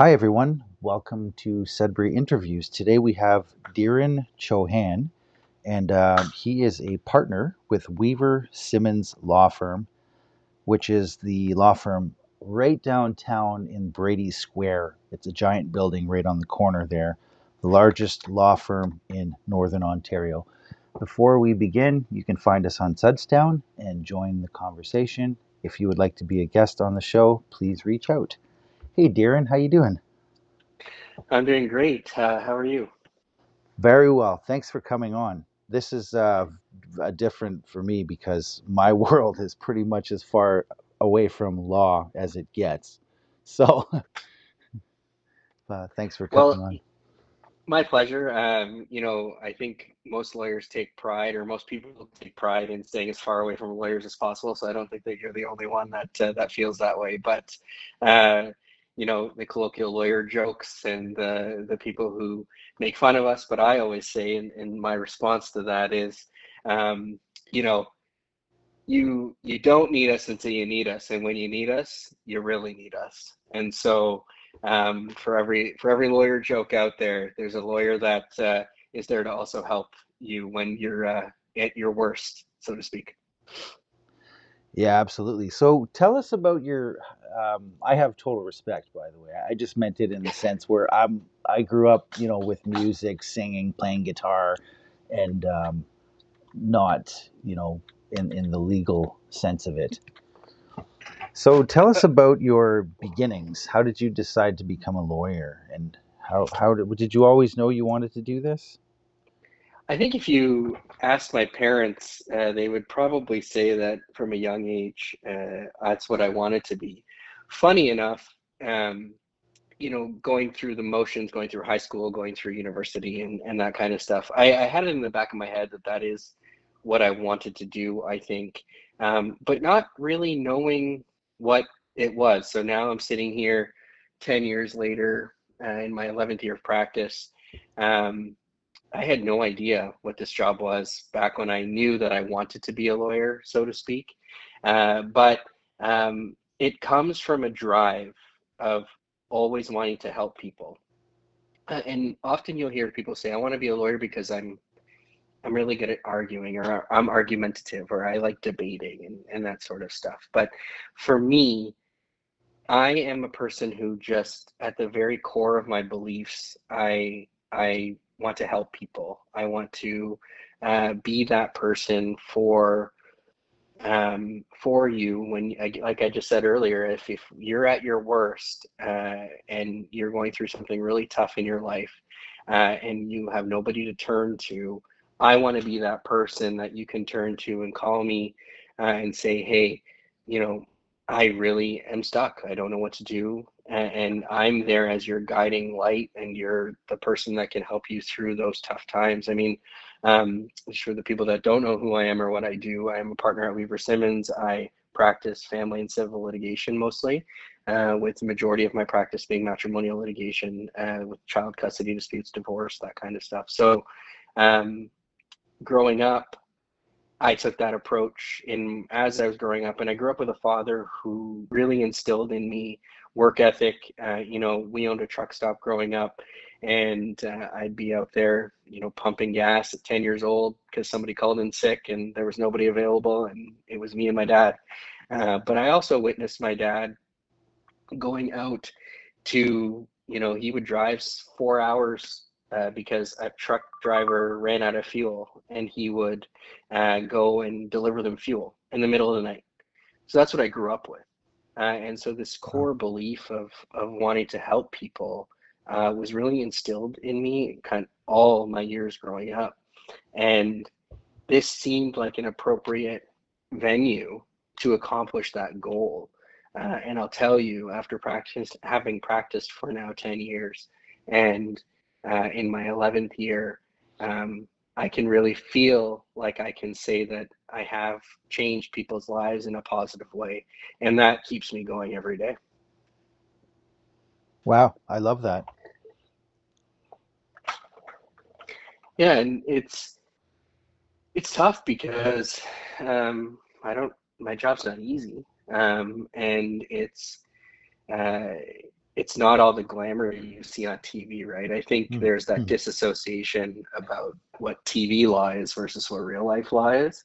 Hi, everyone. Welcome to Sudbury Interviews. Today we have Dhiren Chohan, and he is a partner with Weaver Simmons Law Firm, which is the law firm right downtown in Brady Square. It's a giant building right on the corner there, the largest law firm in Northern Ontario. Before we begin, you can find us on Sudstown and join the conversation. If you would like to be a guest on the show, please reach out. Hey, Dhiren, how you doing? I'm doing great. How are you? Very well. Thanks for coming on. This is different for me because my world is pretty much as far away from law as it gets. So, thanks for coming Well, on. my pleasure. I think most lawyers take pride, or most people take pride in staying as far away from lawyers as possible. So I don't think that you're the only one that feels that way. But uh, the colloquial lawyer jokes and the people who make fun of us. But I always say, in my response to that is, um, you know, you don't need us until you need us, and when you need us, you really need us. And so, for every lawyer joke out there, there's a lawyer that is there to also help you when you're at your worst, so to speak. Yeah, absolutely. So, tell us about your. I have total respect, by the way. I just meant it in the sense where I grew up, with music, singing, playing guitar, and not, in the legal sense of it. So tell us about your beginnings. How did you decide to become a lawyer, and how did you always know you wanted to do this? I think if you ask my parents, they would probably say that from a young age, that's what I wanted to be. Funny enough, um, going through the motions, going through high school, going through university, and that kind of stuff. I had it in the back of my head that that is what I wanted to do, I think, but not really knowing what it was. So now I'm sitting here 10 years later in my 11th year of practice. Um, I had no idea what this job was back when I knew that I wanted to be a lawyer, so to speak. But it comes from a drive of always wanting to help people. And often you'll hear people say, "I want to be a lawyer because I'm really good at arguing, or I'm argumentative, or I like debating and that sort of stuff." But for me, I am a person who just at the very core of my beliefs, I want to help people. I want to be that person for you when, like I just said earlier, if you're at your worst and you're going through something really tough in your life and you have nobody to turn to, I want to be that person that you can turn to and call me and say, hey, you know, I really am stuck. I don't know what to do. And I'm there as your guiding light, and you're the person that can help you through those tough times. I mean, for the people that don't know who I am or what I do, I am a partner at Weaver Simmons. I practice family and civil litigation mostly, with the majority of my practice being matrimonial litigation, with child custody disputes, divorce, that kind of stuff. So, um, growing up, I took that approach in as I was growing up, and I grew up with a father who really instilled in me work ethic. We owned a truck stop growing up, and I'd be out there, pumping gas at 10 years old because somebody called in sick and there was nobody available, and it was me and my dad. But I also witnessed my dad going out to, he would drive 4 hours because a truck driver ran out of fuel, and he would go and deliver them fuel in the middle of the night. So that's what I grew up with. And so this Wow. core belief of wanting to help people was really instilled in me kind of all my years growing up. And this seemed like an appropriate venue to accomplish that goal. And I'll tell you, after having practiced for now 10 years, and in my 11th year, I can really feel like I can say that I have changed people's lives in a positive way. And that keeps me going every day. Wow, I love that. Yeah, and it's tough because I don't, my job's not easy. And uh, it's not all the glamour you see on TV, right? I think Mm, there's that mm. disassociation about what TV law is versus what real life law is.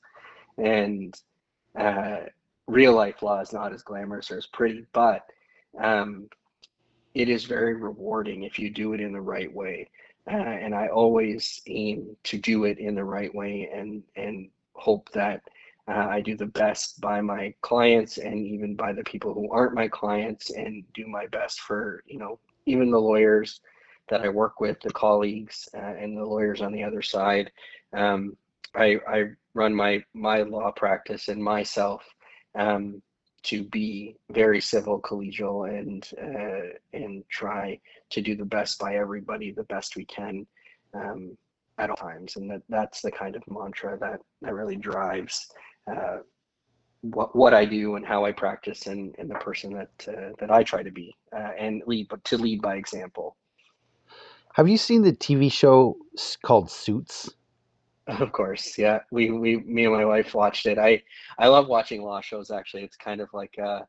And uh, real life law is not as glamorous or as pretty, but um, it is very rewarding if you do it in the right way. And I always aim to do it in the right way, and hope that I do the best by my clients and even by the people who aren't my clients, and do my best for, even the lawyers that I work with, the colleagues, and the lawyers on the other side. Um, I run my law practice and myself, um, to be very civil, collegial, and try to do the best by everybody, the best we can, um, at all times. And that's the kind of mantra that really drives uh, what I do and how I practice, and the person that I try to be, and lead by example. Have you seen the TV show called Suits? Of course, yeah. Me and my wife watched it. I love watching law shows. Actually, it's kind of like a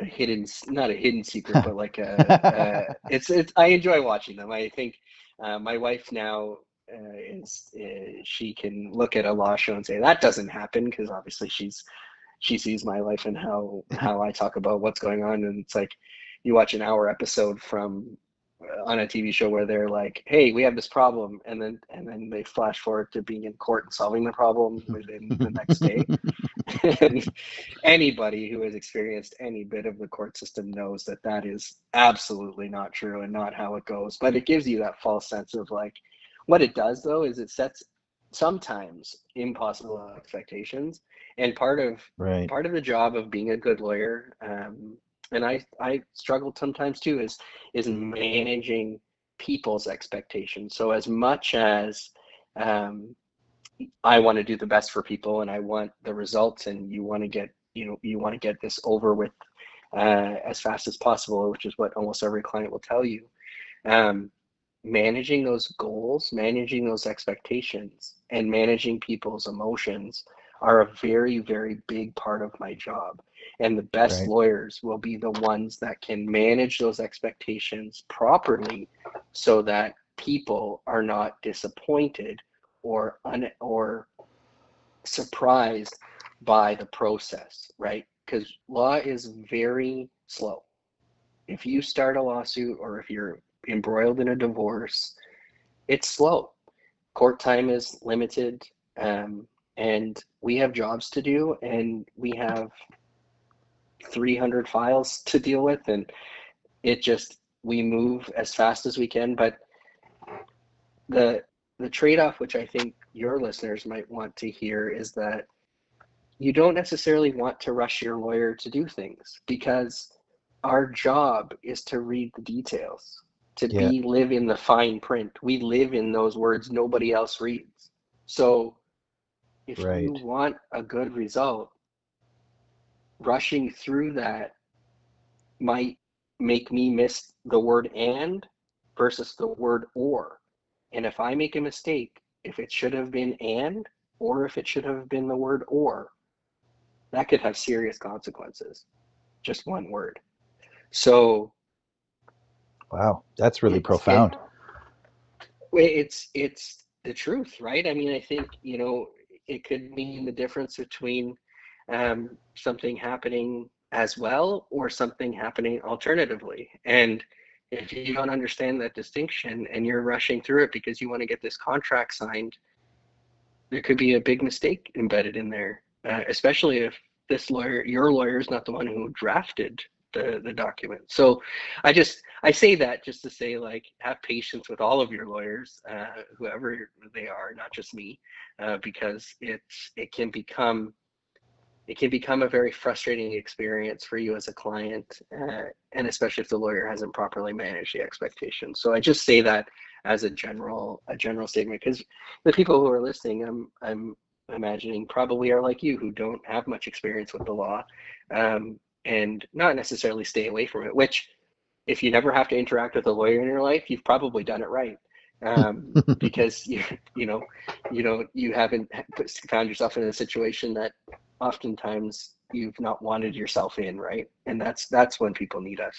hidden, not a hidden secret, but like it's I enjoy watching them. I think my wife now she can look at a law show and say that doesn't happen, because obviously she sees my life and how I talk about what's going on, and it's like you watch an hour episode from on a TV show where they're like, "Hey, we have this problem," and then they flash forward to being in court and solving the problem within the next day. And anybody who has experienced any bit of the court system knows that that is absolutely not true and not how it goes. But it gives you that false sense of like, what it does though is it sets sometimes impossible expectations. And Right, part of the job of being a good lawyer, and I struggled sometimes too, is managing people's expectations. So as much as um, I want to do the best for people and I want the results, and you want to get this over with as fast as possible, which is what almost every client will tell you. Um, Managing those goals, managing those expectations, and managing people's emotions are a very, very big part of my job. And the best right. lawyers will be the ones that can manage those expectations properly, so that people are not disappointed or surprised by the process, right? Because law is very slow. If you start a lawsuit or if you're embroiled in a divorce, it's slow. Court time is limited, and we have jobs to do, and we have 300 files to deal with, and we move as fast as we can. But the the trade-off, which I think your listeners might want to hear, is that you don't necessarily want to rush your lawyer to do things, because our job is to read the details, to Yeah, be live in the fine print. We live in those words nobody else reads. So if you right. want a good result, rushing through that might make me miss the word and versus the word or. And if I make a mistake, if it should have been and, or if it should have been the word or, that could have serious consequences. Just one word. So Wow, that's really it's it profound. it's the truth, right? I mean, I think it could mean the difference between something happening as well or something happening alternatively. And if you don't understand that distinction and you're rushing through it because you want to get this contract signed, there could be a big mistake embedded in there, especially if your lawyer, is not the one who drafted the document. So I say that just to say, like, have patience with all of your lawyers, whoever they are, not just me, because it can become a very frustrating experience for you as a client, and especially if the lawyer hasn't properly managed the expectations. So I just say that as a general statement, because the people who are listening, I'm imagining, probably are like you, who don't have much experience with the law, and not necessarily stay away from it. Which, if you never have to interact with a lawyer in your life, you've probably done it right, because you haven't found yourself in a situation that oftentimes you've not wanted yourself in, right? And that's when people need us.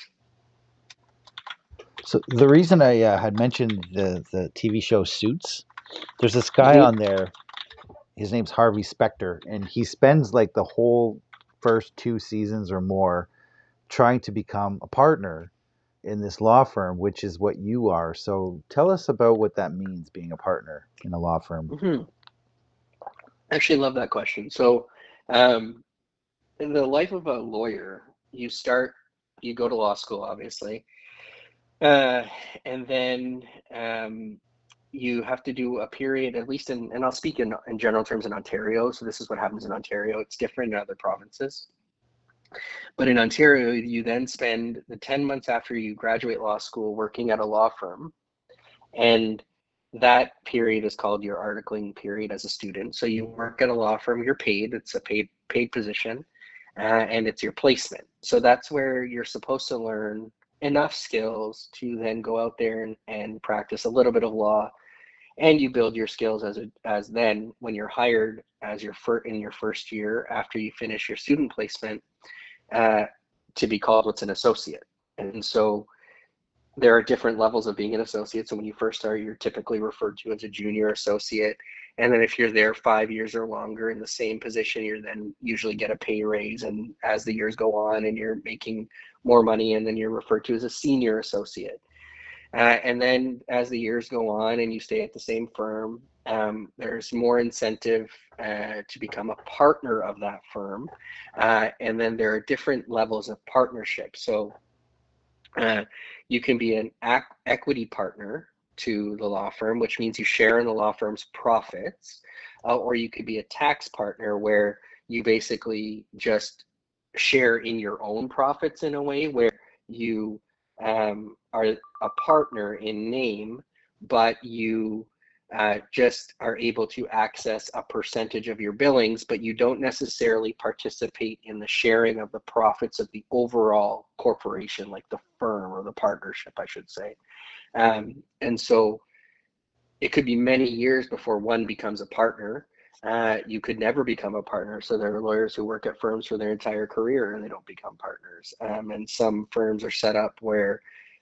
So the reason I had mentioned the TV show Suits, there's this guy Hmm. on there. His name's Harvey Specter, and he spends like the whole first two seasons or more trying to become a partner in this law firm, which is what you are. So tell us about what that means being a partner in a law firm. Hmm. Actually, love that question. So, um, in the life of a lawyer, you go to law school, obviously, uh, and then um, you have to do a period, at least and I'll speak in general terms in Ontario. So this is what happens in Ontario. It's different in other provinces. But in Ontario, you then spend the 10 months after you graduate law school working at a law firm. And that period is called your articling period as a student. So you work at a law firm, you're paid, it's a paid position, and it's your placement. So that's where you're supposed to learn enough skills to then go out there and practice a little bit of law, and you build your skills as then when you're hired as in your first year after you finish your student placement, uh, to be called what's an associate. And so there are different levels of being an associate. So when you first start, you're typically referred to as a junior associate. And then if you're there 5 years or longer in the same position, you then usually get a pay raise. And as the years go on and you're making more money, and then you're referred to as a senior associate. And then as the years go on and you stay at the same firm, there's more incentive to become a partner of that firm. And then there are different levels of partnership. So uh, you can be an equity partner to the law firm, which means you share in the law firm's profits, or you could be a tax partner where you basically just share in your own profits in a way where you are a partner in name, but you just are able to access a percentage of your billings, but you don't necessarily participate in the sharing of the profits of the overall corporation, like the firm or the partnership, I should say. And so it could be many years before one becomes a partner. You could never become a partner. So there are lawyers who work at firms for their entire career and they don't become partners. And some firms are set up where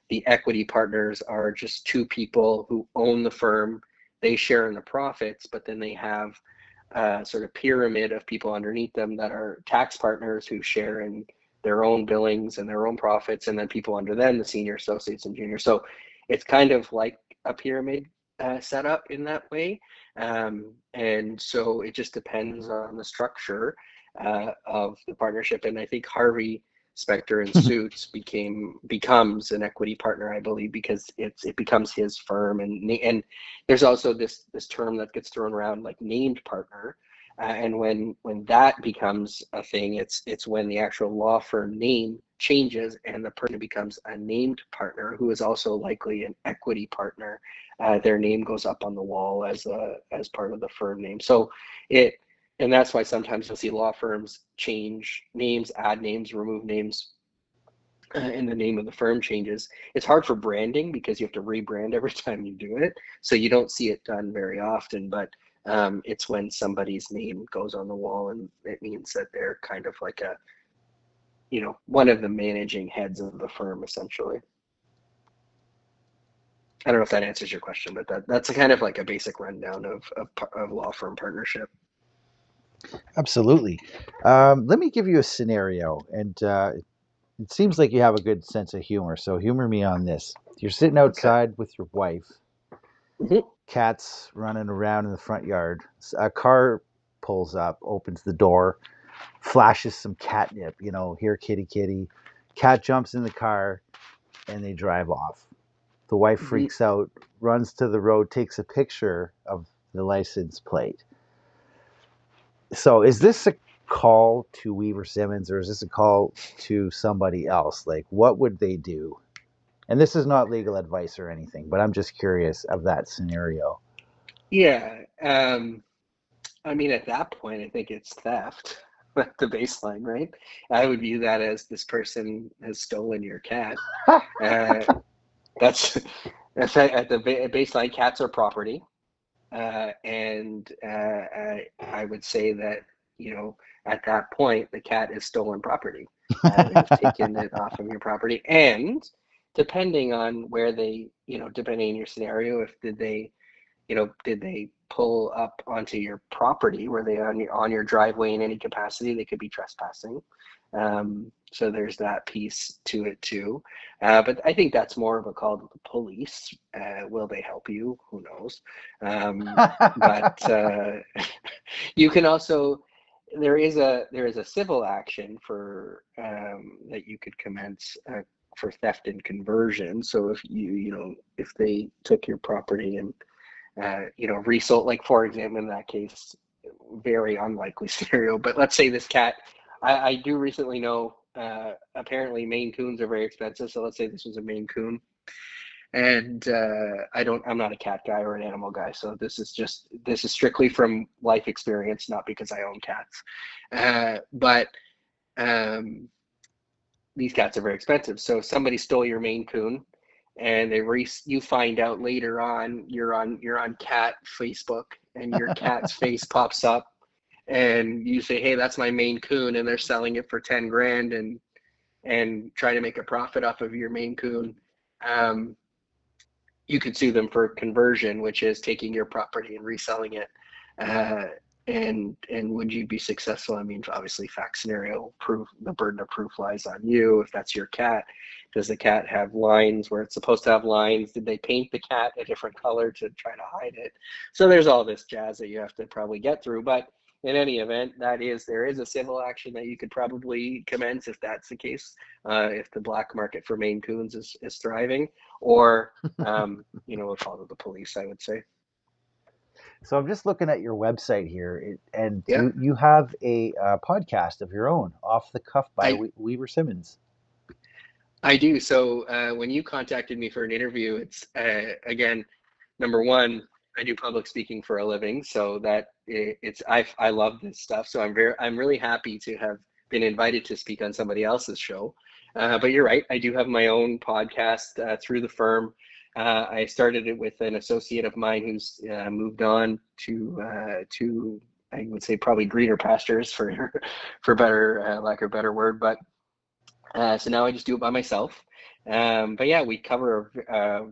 the equity partners are just two people who own the firm. They share in the profits, but then they have a sort of pyramid of people underneath them that are tax partners who share in their own billings and their own profits, and then people under them, the senior associates and juniors. So it's kind of like a pyramid set up in that way. And so it just depends on the structure of the partnership. And I think Harvey Specter and Suits becomes an equity partner, I believe, because it becomes his firm. And there's also this term that gets thrown around like named partner. And when that becomes a thing, it's when the actual law firm name changes and the person becomes a named partner who is also likely an equity partner. Their name goes up on the wall as part of the firm name. So it and that's why sometimes you'll see law firms change names, add names, remove names, and the name of the firm changes. It's hard for branding because you have to rebrand every time you do it. So you don't see it done very often, but it's when somebody's name goes on the wall, and it means that they're kind of like one of the managing heads of the firm, essentially. I don't know if that answers your question, but that's a kind of like a basic rundown of law firm partnership. Absolutely. Let me give you a scenario, and it seems like you have a good sense of humor. So humor me on this. You're sitting Okay. outside with your wife, Hmm. cats running around in the front yard. A car pulls up, opens the door, flashes some catnip, here, kitty, kitty. Cat jumps in the car, and they drive off. The wife Hmm. freaks out, runs to the road, takes a picture of the license plate. So, is this a call to Weaver Simmons or is this a call to somebody else? Like, what would they do? And this is not legal advice or anything, but I'm just curious of that scenario. Yeah. I mean, at that point, I think it's theft. At the baseline, right? I would view that as this person has stolen your cat. Uh, that's that's at the baseline. Cats are property, and I would say that at that point the cat is stolen property. They've taken it off of your property, and depending on where they, depending on your scenario, if did they pull up onto your property? Were they on your driveway in any capacity? They could be trespassing. So there's that piece to it too. But I think that's more of a call to the police. Will they help you? Who knows? But you can also there is a civil action for that you could commence for theft and conversion. So if if they took your property and resold, like for example, in that case, very unlikely scenario, but let's say this cat, I do recently know, apparently Maine Coons are very expensive. So let's say this was a Maine Coon, and I'm not a cat guy or an animal guy. So this is strictly from life experience, not because I own cats. But these cats are very expensive. So if somebody stole your Maine Coon, and you find out later on you're on cat Facebook, and your cat's face pops up, and you say, hey, that's my Maine Coon, and they're selling it for 10 grand, and try to make a profit off of your Maine Coon. You could sue them for conversion, which is taking your property and reselling it. And would you be successful? I mean, obviously, fact scenario proof, the burden of proof lies on you. If that's your cat, does the cat have lines where it's supposed to have lines? Did they paint the cat a different color to try to hide it? So there's all this jazz that you have to probably get through. But in any event, there is a civil action that you could probably commence if that's the case, if the black market for Maine Coons is thriving, or we'll follow the police, I would say. So I'm just looking at your website here, and Yeah, you have a podcast of your own, Off the Cuff by I Weaver Simmons. I do. So when you contacted me for an interview, it's again, number one, I do public speaking for a living, so I love this stuff. So I'm really happy to have been invited to speak on somebody else's show. But you're right, I do have my own podcast through the firm. I started it with an associate of mine who's moved on to I would say probably greener pastures for for better lack of a better word, but. So now I just do it by myself. But yeah, we cover a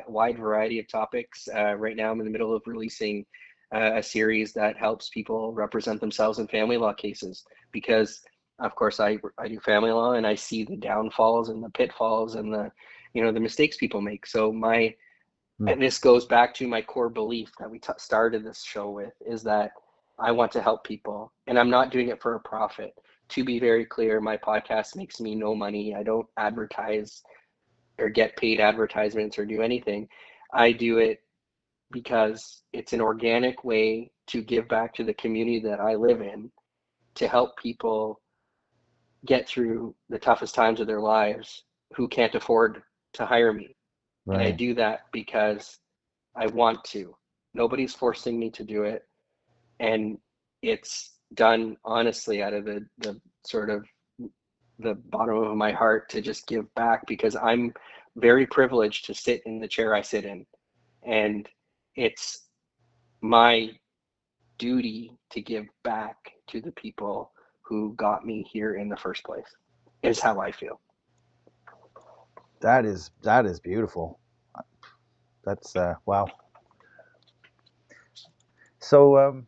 wide variety of topics. Right now, I'm in the middle of releasing a series that helps people represent themselves in family law cases, because, of course, I do family law, and I see the downfalls and the pitfalls and the mistakes people make. So Hmm. and this goes back to my core belief that we started this show with, is that I want to help people, and I'm not doing it for a profit. To be very clear, my podcast makes me no money. I don't advertise or get paid advertisements or do anything. I do it because it's an organic way to give back to the community that I live in, to help people get through the toughest times of their lives who can't afford to hire me. And I Right. do that because I want to. Nobody's forcing me to do it. And it's done honestly out of the sort of the bottom of my heart, to just give back, because I'm very privileged to sit in the chair I sit in. And it's my duty to give back to the people who got me here in the first place, is how I feel. That is beautiful. That's wow. So,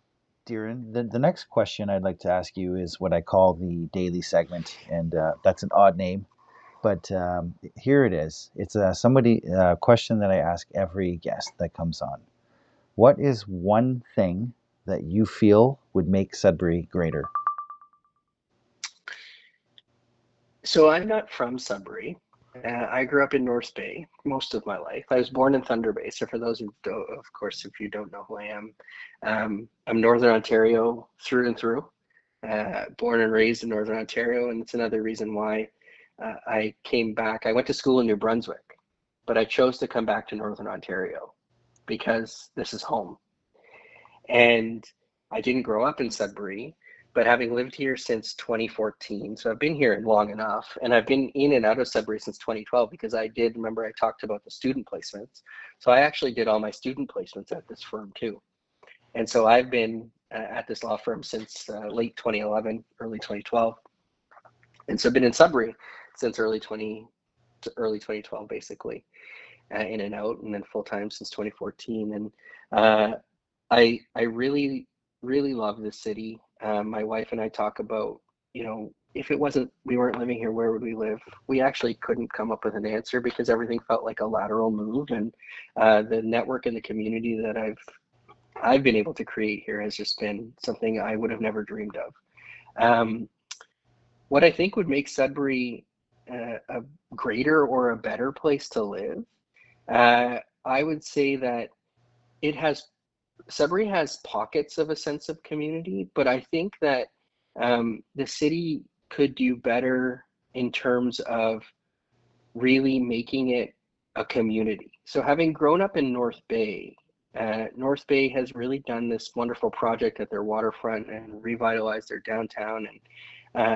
Dhiren, the next question I'd like to ask you is what I call the daily segment, and that's an odd name, but here it is. It's a question that I ask every guest that comes on. What is one thing that you feel would make Sudbury greater? So I'm not from Sudbury. I grew up in North Bay most of my life. I was born in Thunder Bay. So for those who don't, of course, if you don't know who I am, I'm Northern Ontario through and through. Born and raised in Northern Ontario, and it's another reason why I came back. I went to school in New Brunswick, but I chose to come back to Northern Ontario because this is home. And I didn't grow up in Sudbury, but having lived here since 2014, so I've been here long enough, and I've been in and out of Sudbury since 2012, because I did remember I talked about the student placements. So I actually did all my student placements at this firm too. And so I've been at this law firm since late 2011, early 2012. And so I've been in Sudbury since early 2012. early 2012, basically, in and out, and then full time since 2014. And uh, I really really love this city. My wife and I talk about, if it wasn't we weren't living here, where would we live? We actually couldn't come up with an answer because everything felt like a lateral move, and the network and the community that I've been able to create here has just been something I would have never dreamed of. Um, what I think would make Sudbury a greater or a better place to live, I would say that it has Sudbury has pockets of a sense of community, but I think that the city could do better in terms of really making it a community. So, having grown up in North Bay has really done this wonderful project at their waterfront and revitalized their downtown, and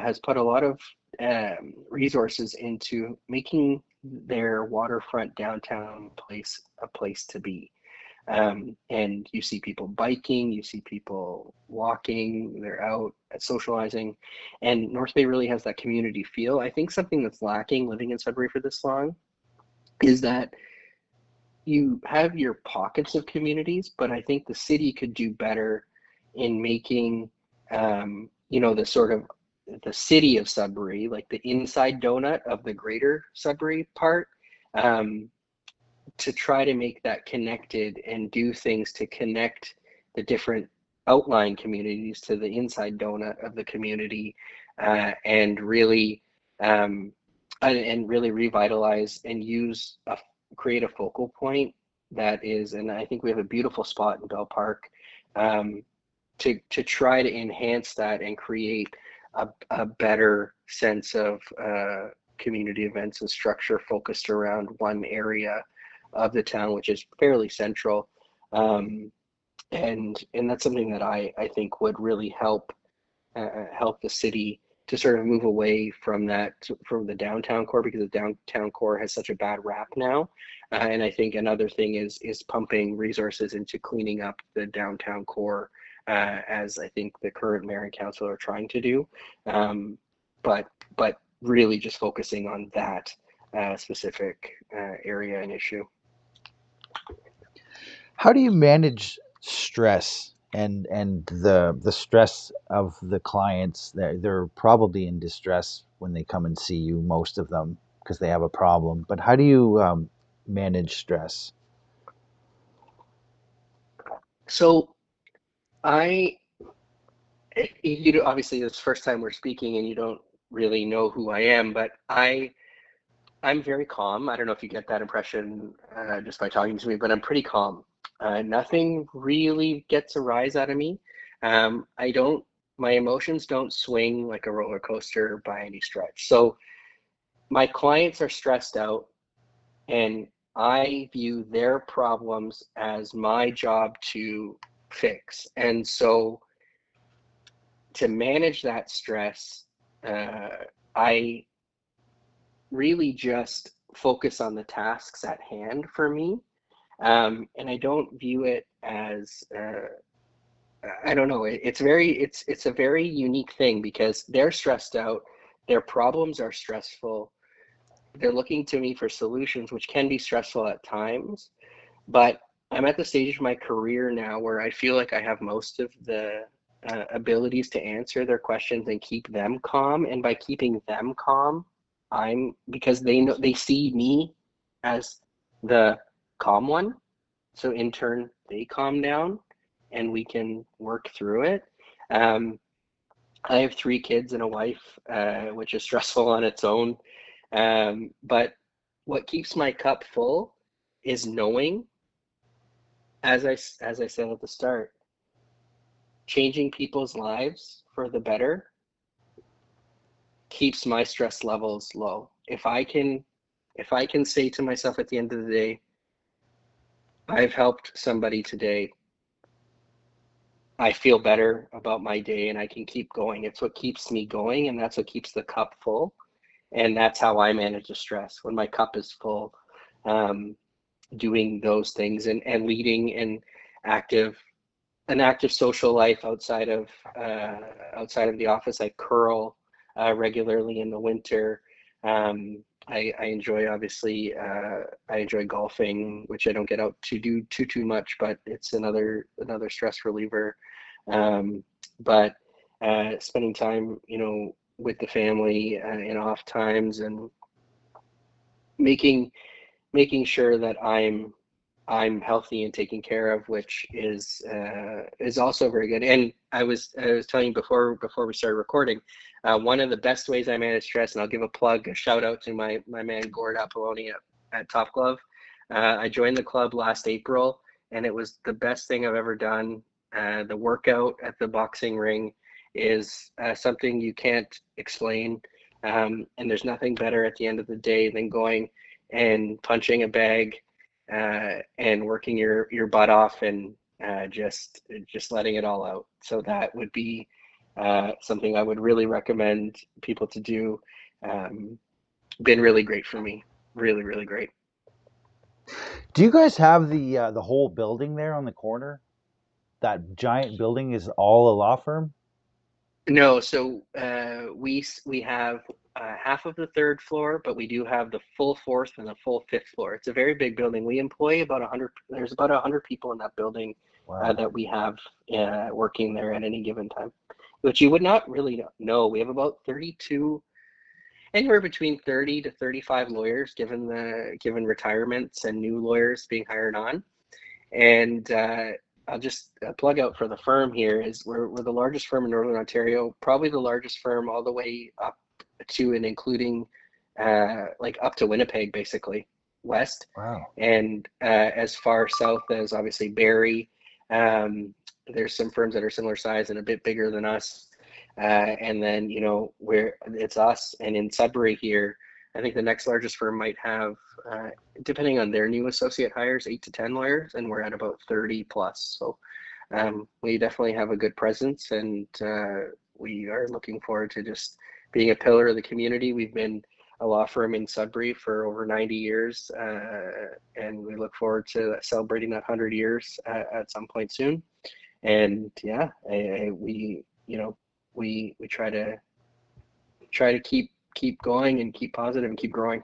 has put a lot of resources into making their waterfront downtown place a place to be. And you see people biking, you see people walking, they're out socializing, and North Bay really has that community feel. I think something that's lacking living in Sudbury for this long is that you have your pockets of communities, but I think the city could do better in making, the sort of the city of Sudbury, like the inside donut of the greater Sudbury part, um, to try to make that connected and do things to connect the different outlying communities to the inside donut of the community, and really um, and really revitalize and create a focal point that is. And I think we have a beautiful spot in Bell Park, um, to try to enhance that and create a better sense of community events and structure focused around one area of the town, which is fairly central. Um, and that's something that I think would really help the city to sort of move away from from the downtown core, because the downtown core has such a bad rap now. And I think another thing is pumping resources into cleaning up the downtown core, as I think the current mayor and council are trying to do. Um, but but really just focusing on that specific area and issue. How do you manage stress and the stress of the clients? They're probably in distress when they come and see you, most of them, because they have a problem. But how do you manage stress? So I obviously it's the first time we're speaking and you don't really know who I am, but I'm very calm. I don't know if you get that impression just by talking to me, but I'm pretty calm. Nothing really gets a rise out of me. I don't, my emotions don't swing like a roller coaster by any stretch. So my clients are stressed out, and I view their problems as my job to fix. And so to manage that stress, uh, I really just focus on the tasks at hand for me. And I don't view it as I don't know. It's a very unique thing because they're stressed out, their problems are stressful. They're looking to me for solutions, which can be stressful at times. But I'm at the stage of my career now where I feel like I have most of the abilities to answer their questions and keep them calm. And by keeping them calm, because they see me as the calm one. So in turn, they calm down and we can work through it. Um, I have 3 kids and a wife, which is stressful on its own. But what keeps my cup full is knowing, as I said at the start, changing people's lives for the better keeps my stress levels low. If I can say to myself at the end of the day, I've helped somebody today, I feel better about my day and I can keep going. It's what keeps me going, and that's what keeps the cup full. And that's how I manage the stress when my cup is full. Um, Doing those things and leading active an active social life outside of the office. I curl regularly in the winter. I enjoy obviously I enjoy golfing, which I don't get out to do too much, but it's another stress reliever. Um, but spending time, with the family in off times and making making sure that I'm healthy and taken care of, which is also very good. And I was telling you before we started recording, one of the best ways I manage stress, and I'll give a plug, a shout out to my man Gord Apolloni at Top Glove. I joined the club last April, and it was the best thing I've ever done. The workout at the boxing ring is something you can't explain, and there's nothing better at the end of the day than going and punching a bag and working your butt off and just letting it all out. So that would be something I would really recommend people to do. Um, Been really great for me, really really great. Do you guys have the whole building there on the corner? That giant building is all a law firm? No, so we have half of the third floor, but we do have the full fourth and the full fifth floor. It's a very big building. We employ about 100. There's about 100 people in that building Wow. that we have working there at any given time, which you would not really know. We have about 32, anywhere between 30 to 35 lawyers, given retirements and new lawyers being hired on. And I'll just plug out for the firm here is we're the largest firm in Northern Ontario, probably the largest firm all the way up to and including like up to Winnipeg, basically west, Wow. and as far south as obviously Barrie. There's some firms that are similar size and a bit bigger than us. And then, where it's us, and in Sudbury here, I think the next largest firm might have, depending on their new associate hires, 8 to 10 lawyers, and we're at about 30 plus. So we definitely have a good presence, and we are looking forward to just being a pillar of the community. We've been a law firm in Sudbury for over 90 years, and we look forward to celebrating that 100 years at some point soon. And yeah, we try to keep going and keep positive and keep growing.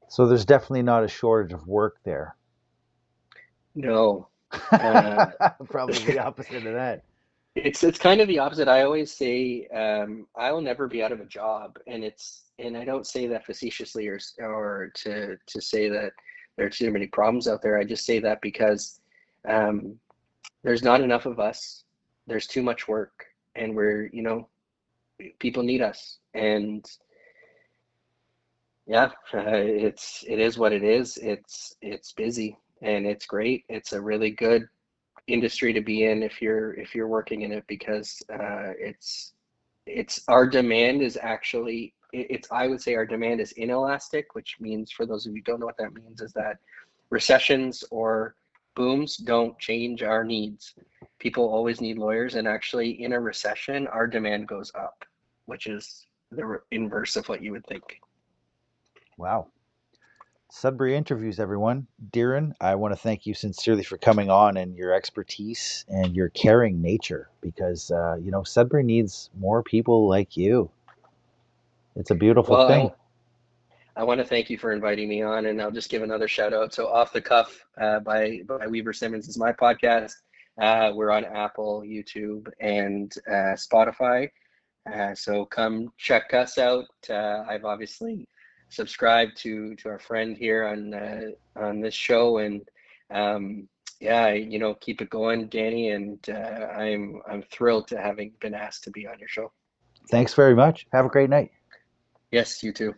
So there's definitely not a shortage of work there. No, uh, Probably the opposite of that. it's kind of the opposite. I always say I'll never be out of a job, and I don't say that facetiously or to say that there are too many problems out there. I just say that because um, there's not enough of us. There's too much work, and people need us, and yeah, it is what it is. It's busy and it's great. It's a really good industry to be in if you're working in it, because it's our demand is actually it's I would say our demand is inelastic, which means, for those of you who don't know what that means, is that recessions or booms don't change our needs. People always need lawyers, and actually in a recession our demand goes up, which is the inverse of what you would think. Wow. Sudbury interviews, everyone. Dhiren, I want to thank you sincerely for coming on and your expertise and your caring nature because, Sudbury needs more people like you. It's a beautiful thing. Well, I want to thank you for inviting me on, and I'll just give another shout out. So, Off the Cuff by Weaver Simmons is my podcast. We're on Apple, YouTube, and Spotify. So come check us out. I've obviously subscribed to our friend here on this show, and yeah, keep it going, Danny. And I'm thrilled to having been asked to be on your show. Thanks very much. Have a great night. Yes, you too.